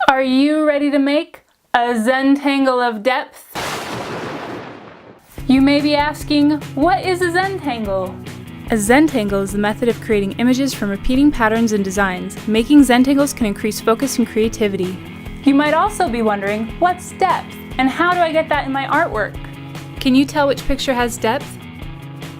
Are you ready to make a Zentangle of Depth? You may be asking, what is a Zentangle? A Zentangle is the method of creating images from repeating patterns and designs. Making Zentangles can increase focus and creativity. You might also be wondering, what's depth? And how do I get that in my artwork? Can you tell which picture has depth?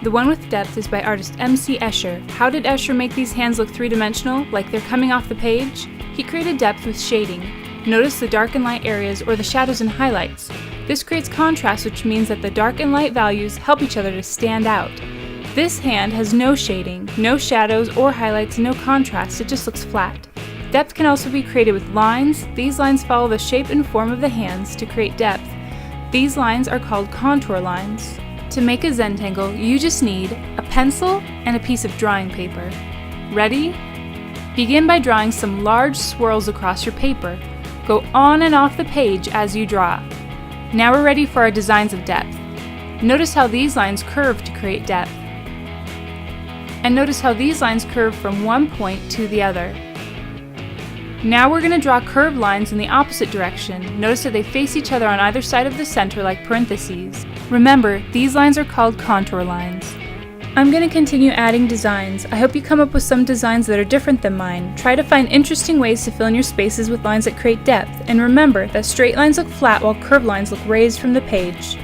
The one with depth is by artist M.C. Escher. How did Escher make these hands look three-dimensional, like they're coming off the page? He created depth with shading. Notice the dark and light areas or the shadows and highlights. This creates contrast, which means that the dark and light values help each other to stand out. This hand has no shading, no shadows or highlights, no contrast, it just looks flat. Depth can also be created with lines. These lines follow the shape and form of the hands to create depth. These lines are called contour lines. To make a Zentangle, you just need a pencil and a piece of drawing paper. Ready? Begin by drawing some large swirls across your paper. Go on and off the page as you draw. Now we're ready for our designs of depth. Notice how these lines curve to create depth. And notice how these lines curve from one point to the other. Now we're going to draw curved lines in the opposite direction. Notice that they face each other on either side of the center like parentheses. Remember, these lines are called contour lines. I'm going to continue adding designs. I hope you come up with some designs that are different than mine. Try to find interesting ways to fill in your spaces with lines that create depth. And remember that straight lines look flat while curved lines look raised from the page.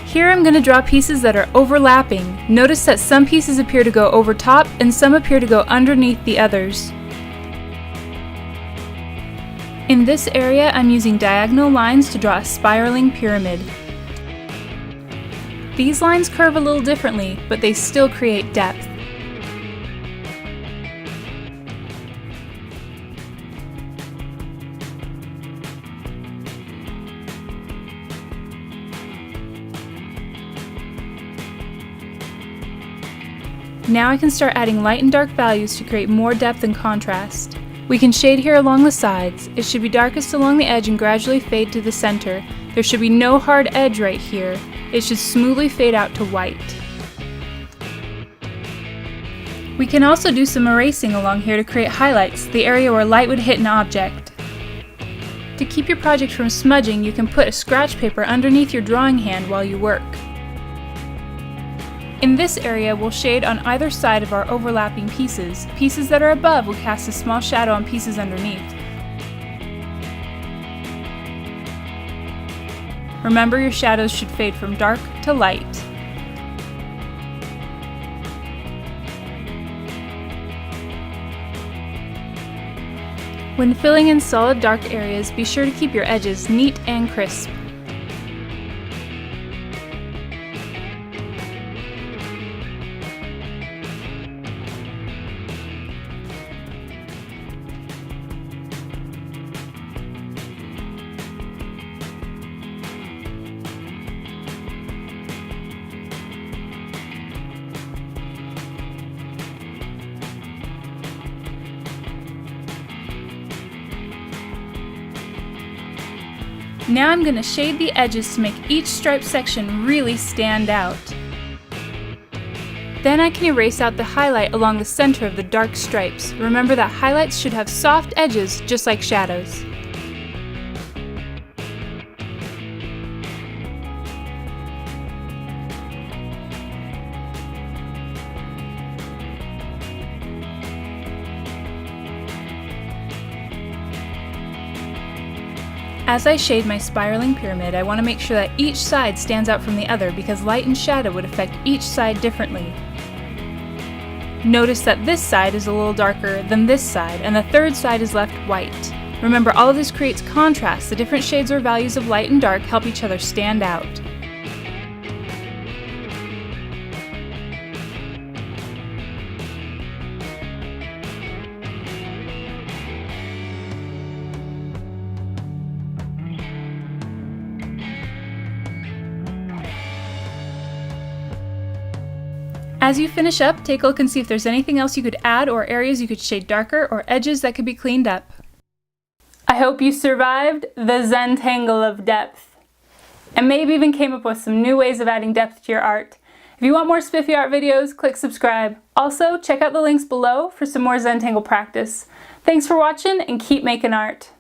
Here I'm going to draw pieces that are overlapping. Notice that some pieces appear to go over top and some appear to go underneath the others. In this area, I'm using diagonal lines to draw a spiraling pyramid. These lines curve a little differently, but they still create depth. Now I can start adding light and dark values to create more depth and contrast. We can shade here along the sides. It should be darkest along the edge and gradually fade to the center. There should be no hard edge right here. It should smoothly fade out to white. We can also do some erasing along here to create highlights, the area where light would hit an object. To keep your project from smudging, you can put a scratch paper underneath your drawing hand while you work. In this area, we'll shade on either side of our overlapping pieces. Pieces that are above will cast a small shadow on pieces underneath. Remember, your shadows should fade from dark to light. When filling in solid dark areas, be sure to keep your edges neat and crisp. Now I'm going to shade the edges to make each stripe section really stand out. Then I can erase out the highlight along the center of the dark stripes. Remember that highlights should have soft edges just like shadows. As I shade my spiraling pyramid, I want to make sure that each side stands out from the other because light and shadow would affect each side differently. Notice that this side is a little darker than this side, and the third side is left white. Remember, all of this creates contrast. The different shades or values of light and dark help each other stand out. As you finish up, take a look and see if there's anything else you could add or areas you could shade darker or edges that could be cleaned up. I hope you survived the Zentangle of Depth and maybe even came up with some new ways of adding depth to your art. If you want more spiffy art videos, click subscribe. Also, check out the links below for some more Zentangle practice. Thanks for watching and keep making art.